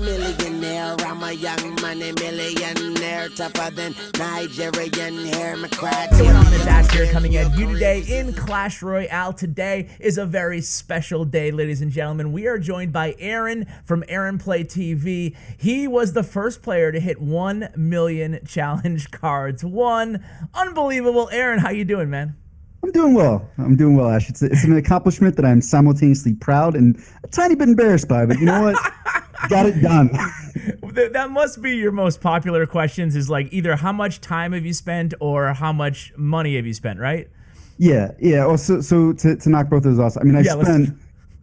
millionaire. I'm a young money millionaire, tougher than Nigerian hair. What's going on? It's Ash here coming at you today in Clash Royale. Today is a very special day, ladies and gentlemen. We are joined by Aaron from Aaron Play TV. He was the first player to hit 1 million challenge cards. Unbelievable. Aaron, how you doing, man? I'm doing well, Ash. It's an accomplishment that I'm simultaneously proud and a tiny bit embarrassed by, but you know what? Got it done. That must be your most popular questions, is like either how much time have you spent or how much money have you spent, right? Yeah. Oh, so to knock both of those off, I mean, I spent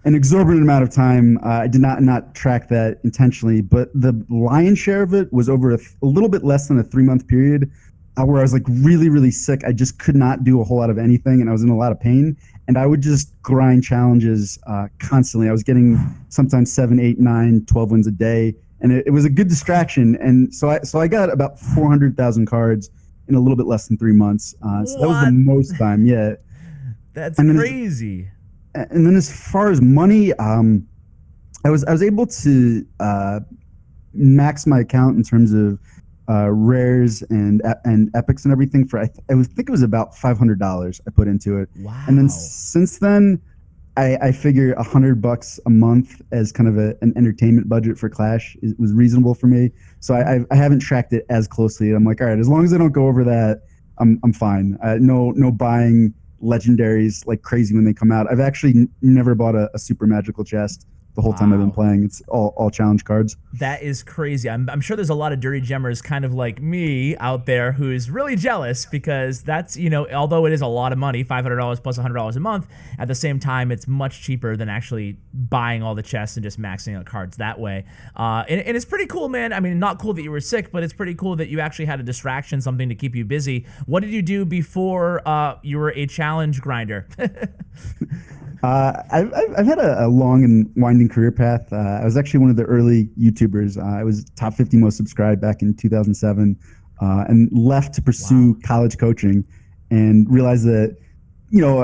an exorbitant amount of time. I did not track that intentionally, but the lion's share of it was over a little bit less than a 3-month period. Where I was like really, really sick. I just could not do a whole lot of anything, and I was in a lot of pain. And I would just grind challenges constantly. I was getting sometimes 7, 8, 9, 12 wins a day, and it was a good distraction. And so I got about 400,000 cards in a little bit less than 3 months. So that was the most time. Yeah, that's crazy. And then as far as money, I was able to max my account in terms of rares and epics and everything for I think it was about $500 I put into it. Wow. And then since then I figure $100 a month as kind of an entertainment budget for Clash was reasonable for me. So I haven't tracked it as closely. I'm like, all right, as long as I don't go over that, I'm fine. No buying legendaries like crazy when they come out. I've actually never bought a super magical chest the whole time I've been playing. It's all challenge cards. That is crazy. I'm sure there's a lot of dirty gemmers kind of like me out there who's really jealous, because that's, although it is a lot of money, $500 plus $100 a month, at the same time, it's much cheaper than actually buying all the chests and just maxing out cards that way. And it's pretty cool, man. I mean, not cool that you were sick, but it's pretty cool that you actually had a distraction, something to keep you busy. What did you do before you were a challenge grinder? I've had a long and winding career path. I was actually one of the early YouTubers. I was top 50 most subscribed back in 2007, and left to pursue college coaching, and realized that,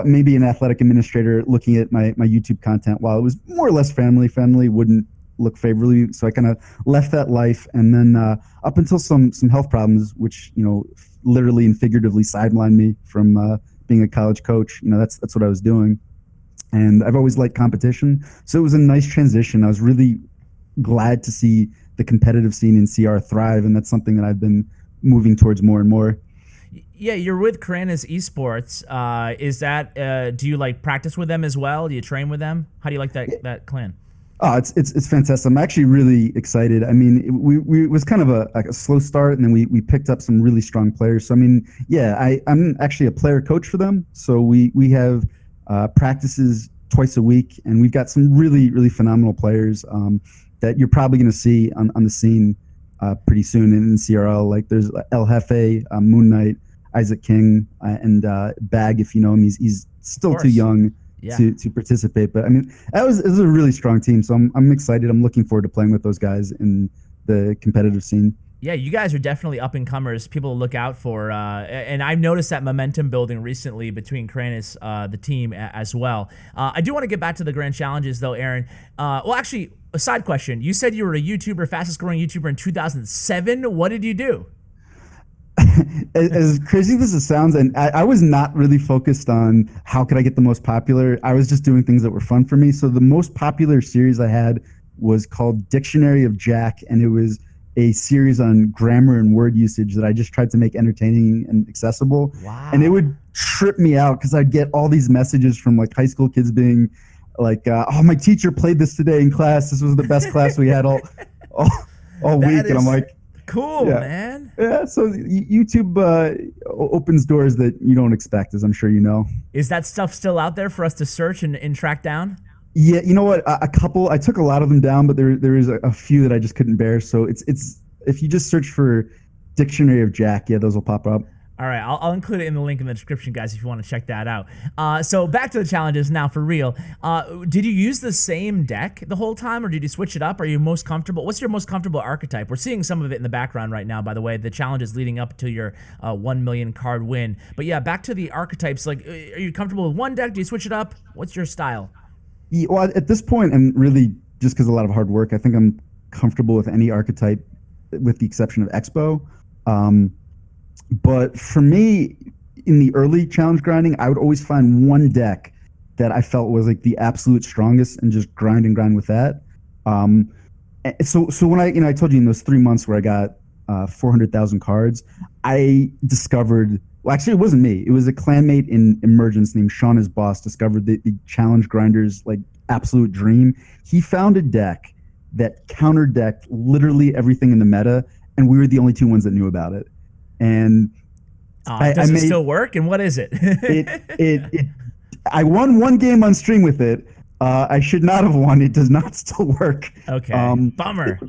maybe an athletic administrator looking at my YouTube content, while it was more or less family friendly, wouldn't look favorably. So I kind of left that life, and then up until some health problems, which literally and figuratively sidelined me from being a college coach. That's what I was doing. And I've always liked competition, so it was a nice transition. I was really glad to see the competitive scene in CR thrive, and that's something that I've been moving towards more and more. Yeah, you're with Kranis Esports. Is that do you like practice with them as well? Do you train with them? How do you like that clan? Oh, it's fantastic. I'm actually really excited. I mean, it was kind of a slow start, and then we picked up some really strong players. So I mean, yeah, I'm actually a player coach for them. So we have practices twice a week, and we've got some really, really phenomenal players that you're probably going to see on the scene pretty soon in CRL. Like there's El Jefe, Moon Knight, Isaac King, and Bag, if you know him. He's still too young to participate, but I mean, it was a really strong team. So I'm excited. I'm looking forward to playing with those guys in the competitive scene. Yeah, you guys are definitely up-and-comers, people to look out for. And I've noticed that momentum building recently between Kranis, the team, as well. I do want to get back to the grand challenges, though, Aaron. Well, actually, a side question. You said you were a YouTuber, fastest-growing YouTuber in 2007. What did you do? As crazy as it sounds, and I was not really focused on how could I get the most popular. I was just doing things that were fun for me. So the most popular series I had was called Dictionary of Jack, and it was a series on grammar and word usage that I just tried to make entertaining and accessible. Wow. And it would trip me out because I'd get all these messages from like high school kids being like, oh, my teacher played this today in class. This was the best class we had all week. And I'm like, cool, man. Yeah, so YouTube opens doors that you don't expect, as I'm sure you know. Is that stuff still out there for us to search and track down? Yeah, you know what? A couple. I took a lot of them down, but there is a few that I just couldn't bear. So it's if you just search for Dictionary of Jack, yeah, those will pop up. All right, I'll include it in the link in the description, guys, if you want to check that out. So back to the challenges now, for real. Did you use the same deck the whole time, or did you switch it up? Are you most comfortable? What's your most comfortable archetype? We're seeing some of it in the background right now, by the way, the challenges leading up to your 1 million card win. But yeah, back to the archetypes. Like, are you comfortable with one deck? Do you switch it up? What's your style? Yeah, well, at this point, and really just because a lot of hard work, I think I'm comfortable with any archetype, with the exception of Expo. But for me, in the early challenge grinding, I would always find one deck that I felt was like the absolute strongest and just grind and grind with that. So when I told you in those 3 months where I got 400,000 cards, I discovered, well, actually it wasn't me. It was a clanmate in Emergence named Sean, his boss, discovered the challenge grinders like absolute dream. He found a deck that counter decked literally everything in the meta, and we were the only two ones that knew about it. And does it still work? And what is it? I won one game on stream with it. I should not have won. It does not still work. Okay, bummer.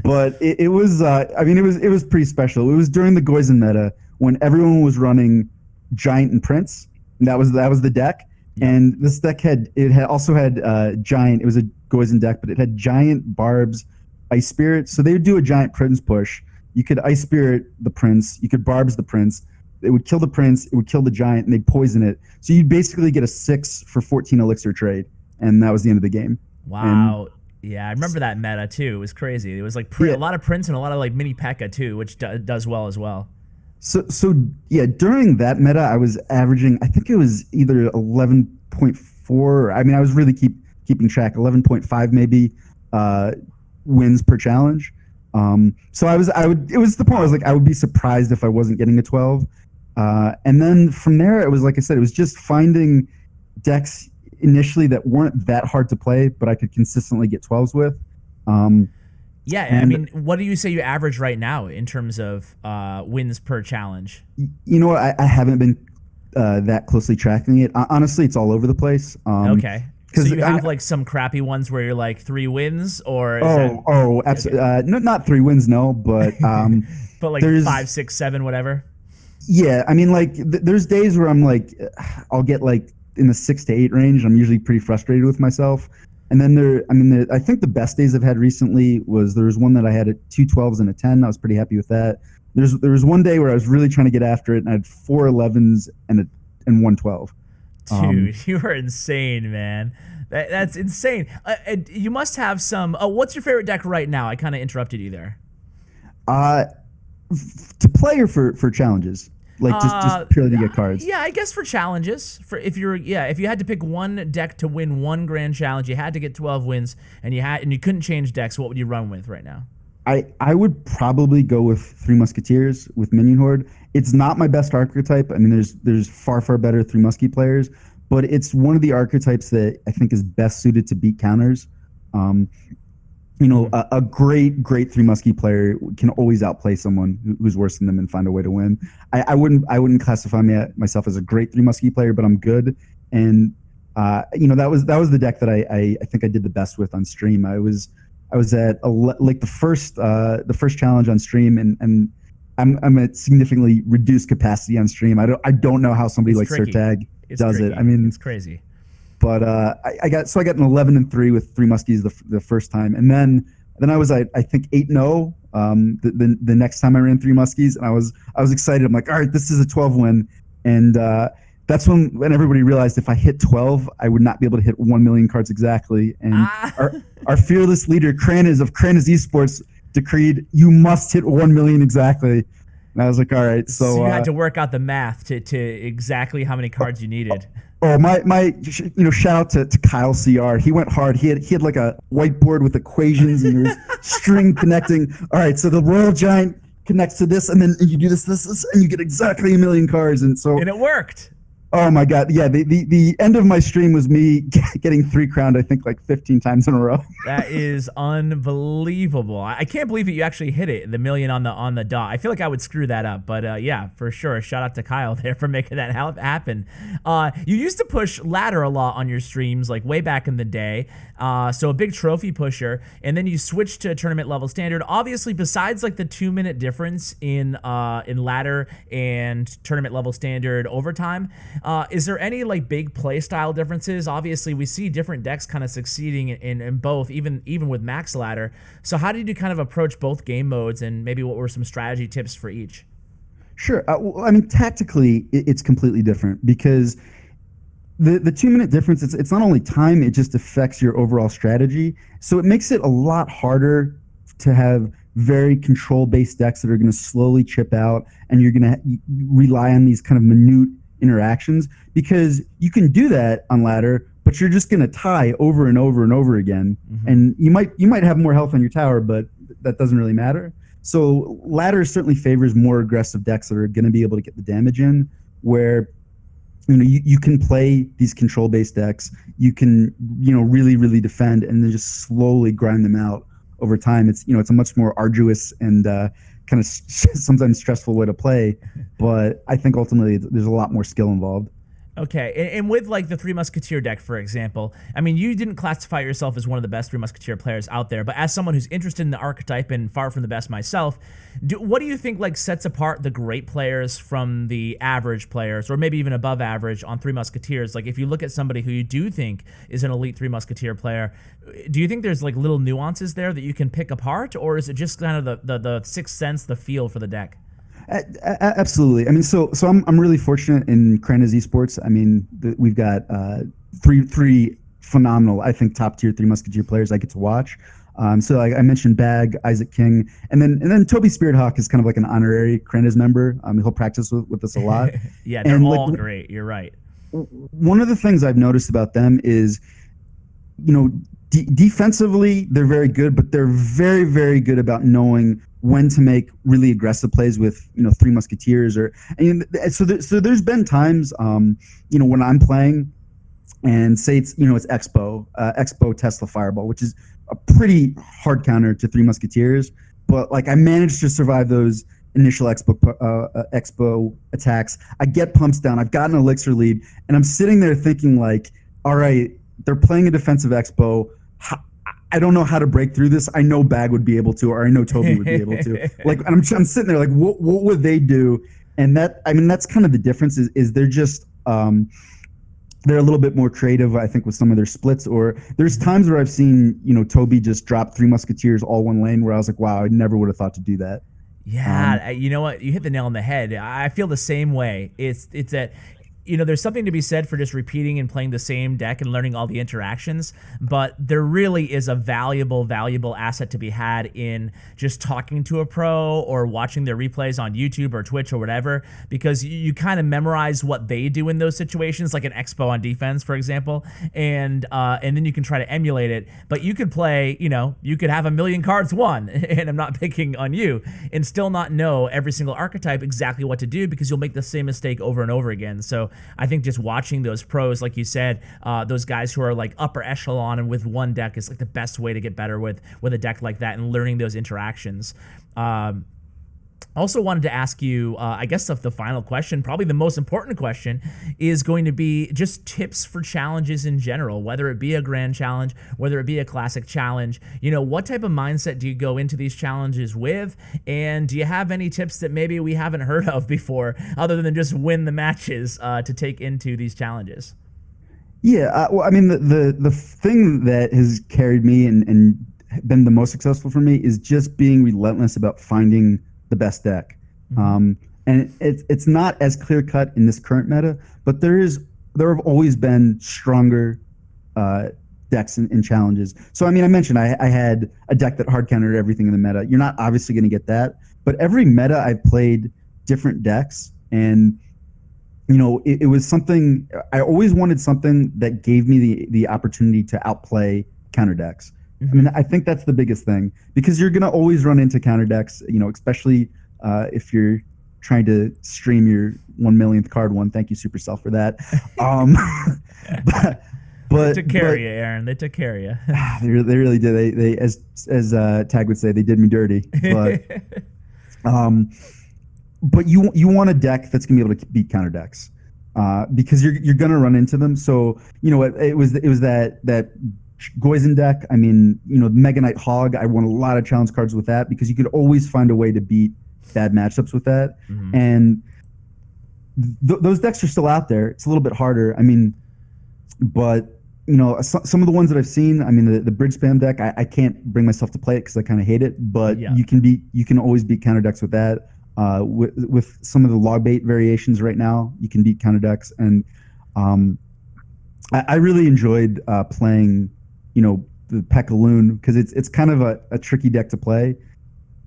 But it was. It was pretty special. It was during the Goizen meta when everyone was running Giant and Prince. And that was the deck. Yep. And this deck also had Giant. It was a Goizen deck, but it had Giant, Barbs, Ice Spirit. So they would do a Giant Prince push. You could Ice Spirit the Prince. You could Barbs the Prince. It would kill the Prince. It would kill the Giant, and they'd poison it. So you'd basically get a 6 for 14 elixir trade. And that was the end of the game. Wow. Yeah, I remember that meta too. It was crazy. It was like a lot of Prince and a lot of like mini P.E.K.K.A too, which does well as well. So yeah, during that meta, I was averaging, I think it was either 11.4. I mean, I was really keeping track, 11.5 maybe wins per challenge. So it was the point where I was like, I would be surprised if I wasn't getting a 12. And then from there, it was like I said, it was just finding decks initially that weren't that hard to play, but I could consistently get 12s with. I mean, what do you say you average right now in terms of wins per challenge? You know what? I haven't been that closely tracking it. Honestly, it's all over the place. Okay. So you have like some crappy ones where you're like 3 wins, or absolutely. Okay. Not 3 wins, no, but but like 5, 6, 7, whatever. Yeah, I mean, like there's days where I'm like, I'll get like in the 6 to 8 range. I'm usually pretty frustrated with myself. And then I think the best days I've had recently there was one that I had 2 12s and a 10. I was pretty happy with that. There was one day where I was really trying to get after it, and I had 4 11s and 1 12. Dude, you are insane, man. That's insane. You must have some. What's your favorite deck right now? I kind of interrupted you there. To play or for challenges? Like just purely to get cards. Yeah, I guess for challenges. If you had to pick one deck to win one grand challenge, you had to get 12 wins, and you couldn't change decks. What would you run with right now? I would probably go with 3 Musketeers with Minion Horde. It's not my best archetype. I mean, there's far better 3 Muskie players, but it's one of the archetypes that I think is best suited to beat counters. A great 3 Muskie player can always outplay someone who's worse than them and find a way to win. I wouldn't classify myself as a great 3 Muskie player, but I'm good. And that was the deck that I think I did the best with on stream. I was at the first challenge on stream, and I'm at significantly reduced capacity on stream. I don't know how somebody like Surtag does it. I mean, it's crazy. But I got an 11 and 3 with 3 Muskies the first time, and then I was I think 8-0 the next time I ran 3 Muskies, and I was excited. I'm like, all right, this is a 12 win, and that's when everybody realized if I hit 12, I would not be able to hit 1 million cards exactly. And our fearless leader Kranis of Kranis Esports decreed you must hit 1 million exactly. And I was like, all right. So you had to work out the math to exactly how many cards you needed. Oh, my shout out to Kyle CR. He went hard. He had like a whiteboard with equations and there was string connecting. All right, so the Royal Giant connects to this, and then you do this, and you get exactly 1 million cards. And it worked. Oh my God. Yeah. The end of my stream was me getting 3 crowned, I think like 15 times in a row. That is unbelievable. I can't believe that you actually hit it, the 1 million on the dot. I feel like I would screw that up, but yeah, for sure. Shout out to Kyle there for making that happen. You used to push ladder a lot on your streams, like way back in the day. So a big trophy pusher, and then you switched to tournament level standard. Obviously, besides like the 2-minute difference in ladder and tournament level standard overtime, is there any like big play style differences? Obviously, we see different decks kind of succeeding in both, even with max ladder. So how did you kind of approach both game modes, and maybe what were some strategy tips for each? Sure. I mean, tactically, it's completely different because the 2-minute difference, it's not only time, it just affects your overall strategy. So it makes it a lot harder to have very control-based decks that are going to slowly chip out, and you're going to rely on these kind of minute interactions, because you can do that on ladder, but you're just going to tie over and over and over again. And you might have more health on your tower, but that doesn't really matter. So ladder certainly favors more aggressive decks that are going to be able to get the damage in, where you can play these control-based decks. You can really, really defend, and then just slowly grind them out over time. It's it's a much more arduous and kind of sometimes stressful way to play, but I think ultimately there's a lot more skill involved. Okay, and with like the Three Musketeer deck, for example, I mean, you didn't classify yourself as one of the best Three Musketeer players out there, but as someone who's interested in the archetype and far from the best myself, what do you think like sets apart the great players from the average players, or maybe even above average on Three Musketeers? Like, if you look at somebody who you do think is an elite Three Musketeer player, do you think there's like little nuances there that you can pick apart, or is it just kind of the sixth sense, the feel for the deck? Absolutely. I mean, so I'm really fortunate in Kranaz Esports. I mean, we've got three phenomenal, I think, top tier Three Musketeer players I get to watch. So like I mentioned, Bag, Isaac King, and then Toby Spirit is kind of like an honorary Kranaz member. He'll practice with us a lot. Yeah, they're all great. You're right. One of the things I've noticed about them is, defensively they're very good, but they're very, very good about knowing when to make really aggressive plays with Three Musketeers, so there's been times when I'm playing and say it's Expo Tesla Fireball, which is a pretty hard counter to Three Musketeers, but like I managed to survive those initial Expo attacks. I get pumps down, I've got an elixir lead, and I'm sitting there thinking like, all right, they're playing a defensive Expo. I don't know how to break through this. I know Bag would be able to, or I know Toby would be able to. Like, I'm sitting there like, what would they do? And that's kind of the difference is they're just they're a little bit more creative, I think, with some of their splits. Or there's times where I've seen Toby just drop Three Musketeers all one lane, where I was like, wow, I never would have thought to do that. Yeah, you know what? You hit the nail on the head. I feel the same way. It's that. There's something to be said for just repeating and playing the same deck and learning all the interactions, but there really is a valuable asset to be had in just talking to a pro or watching their replays on YouTube or Twitch or whatever, because you kind of memorize what they do in those situations, like an Expo on defense, for example, and then you can try to emulate it. But you could play, you could have a million cards won, and I'm not picking on you, and still not know every single archetype exactly what to do, because you'll make the same mistake over and over again. So I think just watching those pros, like you said, those guys who are like upper echelon and with one deck is like the best way to get better with a deck like that, and learning those interactions. Also wanted to ask you, I guess the final question, probably the most important question, is going to be just tips for challenges in general, whether it be a grand challenge, whether it be a classic challenge. What type of mindset do you go into these challenges with? And do you have any tips that maybe we haven't heard of before, other than just win the matches to take into these challenges? Yeah, well, I mean, the thing that has carried me and been the most successful for me is just being relentless about finding the best deck. And it's not as clear cut in this current meta, but there have always been stronger decks in challenges. So I mean, I mentioned I had a deck that hard countered everything in the meta. You're not obviously going to get that, but every meta I've played different decks, and it was something I always wanted, something that gave me the opportunity to outplay counter decks. I mean, I think that's the biggest thing, because you're going to always run into counter decks, especially if you're trying to stream your 1 millionth card one. Thank you, Supercell, for that. But they took care of you, Aaron. They took care of you. They really did. They as Tag would say, they did me dirty. But you want a deck that's going to be able to beat counter decks, because you're going to run into them. So it was that Goizen deck. I mean, Mega Knight Hog, I won a lot of challenge cards with that, because you could always find a way to beat bad matchups with that. And those decks are still out there. It's a little bit harder. I mean, but some of the ones that I've seen, I mean, the bridge spam deck, I can't bring myself to play it because I kind of hate it. But you can always beat counter decks with that. With some of the log bait variations right now, you can beat counter decks. And I really enjoyed playing the Pekaloon, because it's kind of a tricky deck to play,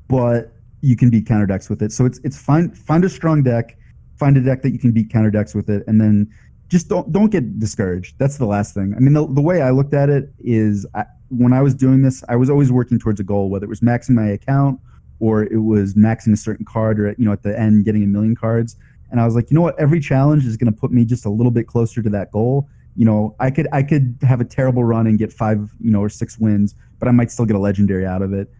but you can beat counter decks with it. So it's find a strong deck, find a deck that you can beat counter decks with it, and then just don't get discouraged. That's the last thing. I mean, the way I looked at it is when I was doing this, I was always working towards a goal, whether it was maxing my account or it was maxing a certain card, or at the end getting 1 million cards. And I was like, you know what? Every challenge is going to put me just a little bit closer to that goal. I could have a terrible run and get 5, or 6 wins, but I might still get a legendary out of it.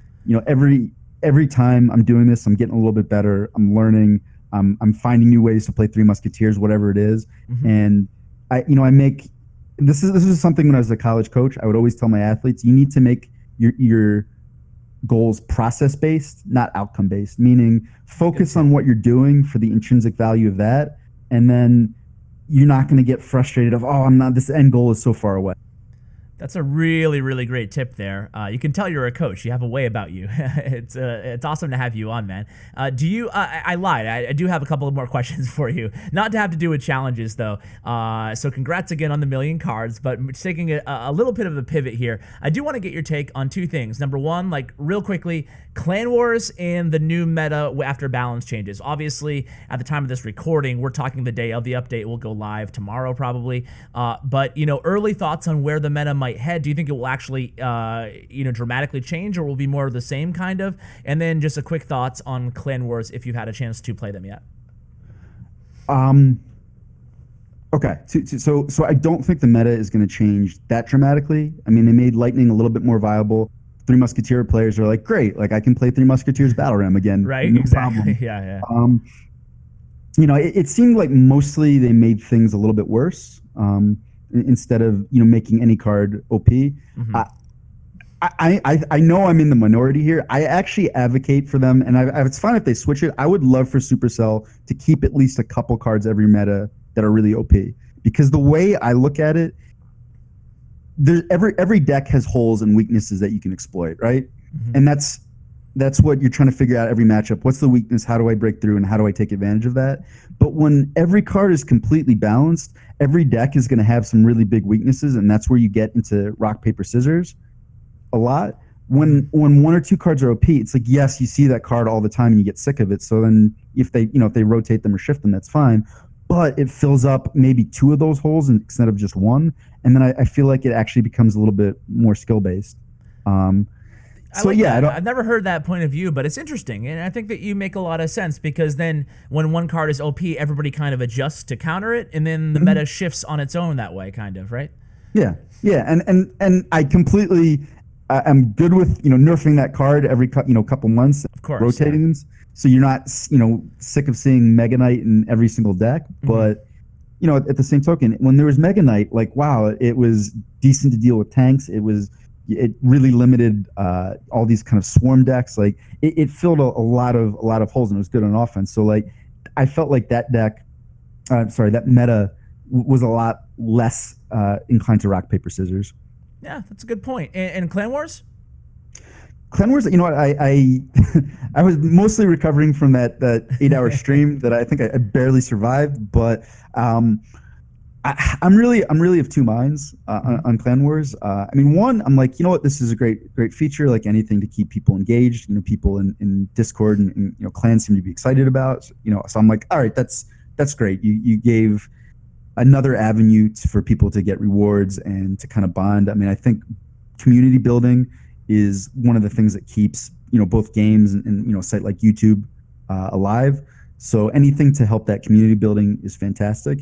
Every time I'm doing this, I'm getting a little bit better. I'm learning. I'm finding new ways to play Three Musketeers, whatever it is. Mm-hmm. And I make this is something when I was a college coach, I would always tell my athletes, you need to make your goals process based, not outcome based, meaning focus on what you're doing for the intrinsic value of that. And then you're not going to get frustrated of, this end goal is so far away. That's a really, really great tip there. You can tell you're a coach. You have a way about you. It's awesome to have you on, man. I lied. I do have a couple of more questions for you. Not to have to do with challenges, though. So congrats again on the 1 million cards, but taking a little bit of a pivot here. I do want to get your take on 2 things. Number one, real quickly, Clan Wars and the new meta after balance changes. Obviously, at the time of this recording, we're talking the day of the update. We'll go live tomorrow probably. But early thoughts on where the meta might head. Do you think it will actually dramatically change, or will be more of the same kind of? And then just a quick thoughts on Clan Wars if you've had a chance to play them yet. Okay, so I don't think the meta is going to change that dramatically. I mean, they made Lightning a little bit more viable. Three Musketeer players are like, great, I can play Three Musketeers Battle Ram again. Right, no exactly. Problem. Yeah. It seemed like mostly they made things a little bit worse. Instead of making any card OP. Mm-hmm. I know I'm in the minority here. I actually advocate for them, and it's fine if they switch it. I would love for Supercell to keep at least a couple cards every meta that are really OP, because the way I look at it, every deck has holes and weaknesses that you can exploit, right? Mm-hmm. And that's what you're trying to figure out every matchup. What's the weakness? How do I break through, and how do I take advantage of that? But when every card is completely balanced, every deck is going to have some really big weaknesses, and that's where you get into rock, paper, scissors a lot. When 1 or 2 cards are OP, it's like, yes, you see that card all the time and you get sick of it. So then if they rotate them or shift them, that's fine. But it fills up maybe 2 of those holes instead of just 1. And then I feel like it actually becomes a little bit more skill-based. I've never heard that point of view, but it's interesting, and I think that you make a lot of sense, because then when one card is OP, everybody kind of adjusts to counter it, and then the meta shifts on its own that way, kind of, right? Yeah, and I completely, I'm good with nerfing that card every couple months, of course, rotating them, so you're not sick of seeing Mega Knight in every single deck, but at the same token, when there was Mega Knight, wow, it was decent to deal with tanks. It really limited all these kind of swarm decks. It filled a lot of holes, and it was good on offense. So I felt like that meta was a lot less inclined to rock, paper, scissors. Yeah, that's a good point. And Clan Wars? Clan Wars, I I was mostly recovering from that 8-hour stream that I think I barely survived, but I'm really of 2 minds on Clan Wars. One, I'm like, this is a great feature, like anything to keep people engaged. People in Discord and clans seem to be excited about. So I'm like, all right, that's great. You gave another avenue for people to get rewards and to kind of bond. I think community building is one of the things that keeps both games and a site like YouTube alive. So anything to help that community building is fantastic.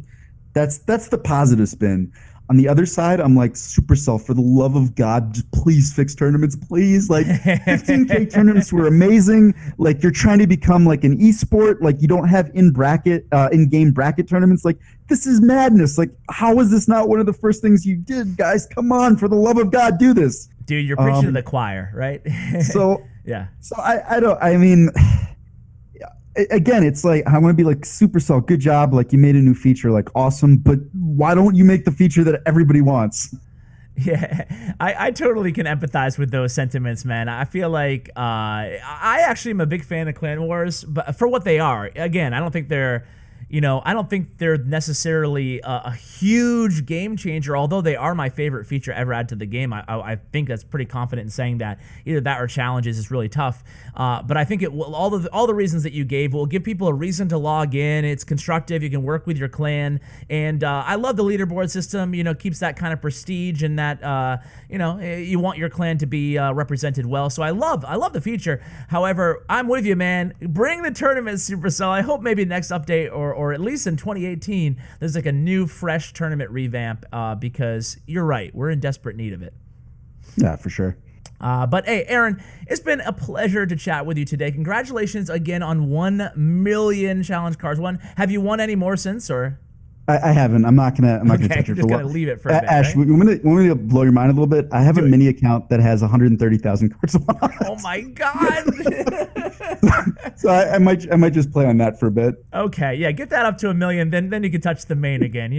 That's the positive spin. On the other side, I'm like, Supercell, for the love of God, just please fix tournaments, please. 15K tournaments were amazing. You're trying to become an esport. You don't have in-game bracket tournaments. This is madness. How is this not one of the first things you did, guys? Come on, for the love of God, do this. Dude, you're preaching to the choir, right? Yeah. So again, it's I want to be Supercell, good job, you made a new feature, awesome, but why don't you make the feature that everybody wants? Yeah, I totally can empathize with those sentiments, man. I feel like I actually am a big fan of Clan Wars, but for what they are. Again, I don't think they're I don't think they're necessarily a huge game changer, although they are my favorite feature ever added to the game. I think that's pretty confident in saying that. Either that or challenges is really tough. But I think it will, all the reasons that you gave will give people a reason to log in. It's constructive. You can work with your clan. And I love the leaderboard system. Keeps that kind of prestige and that, you want your clan to be represented well. So I love the feature. However, I'm with you, man. Bring the tournament, Supercell. I hope maybe next update or at least in 2018, there's like a new, fresh tournament revamp because you're right. We're in desperate need of it. Yeah, for sure. But hey, Aaron, it's been a pleasure to chat with you today. Congratulations again on 1 million challenge cards won. Have you won any more since, or? I haven't. I'm not gonna touch it just for gonna leave it for a bit. Ash, right? want me to blow your mind a little bit? I have a mini account that has 130,000 cards on it. Oh my god! So I might just play on that for a bit. Okay, yeah, get that up to 1 million, then you can touch the main again.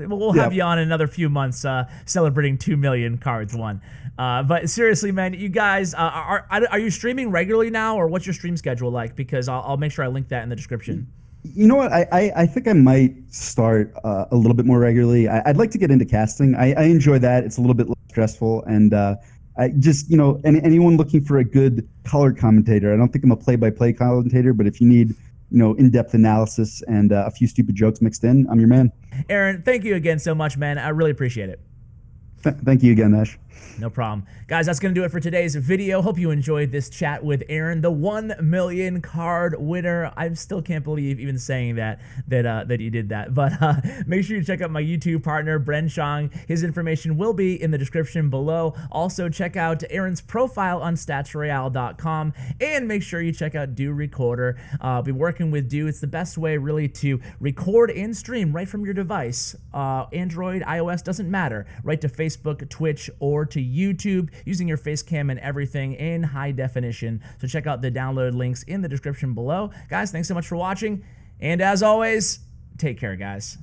We'll have you on in another few months, celebrating 2 million cards won. But seriously, man, you guys are you streaming regularly now, or what's your stream schedule like? Because I'll make sure I link that in the description. You know what? I think I might start a little bit more regularly. I'd like to get into casting. I enjoy that. It's a little bit less stressful, and I just anyone looking for a good color commentator. I don't think I'm a play-by-play commentator, but if you need in-depth analysis and a few stupid jokes mixed in, I'm your man. Aaron, thank you again so much, man. I really appreciate it. Thank you again, Ash. No problem. Guys, that's going to do it for today's video. Hope you enjoyed this chat with Aaron, the 1 million card winner. I still can't believe even saying that you did that. But make sure you check out my YouTube partner, Bren Chong. His information will be in the description below. Also, check out Aaron's profile on statsroyale.com. And make sure you check out Do Recorder. I'll be working with Do. It's the best way, really, to record and stream right from your device. Android, iOS, doesn't matter. Right to Facebook, Twitch, or to YouTube using your face cam and everything in high definition. So check out the download links in the description below. Guys, thanks so much for watching. And as always, take care, guys.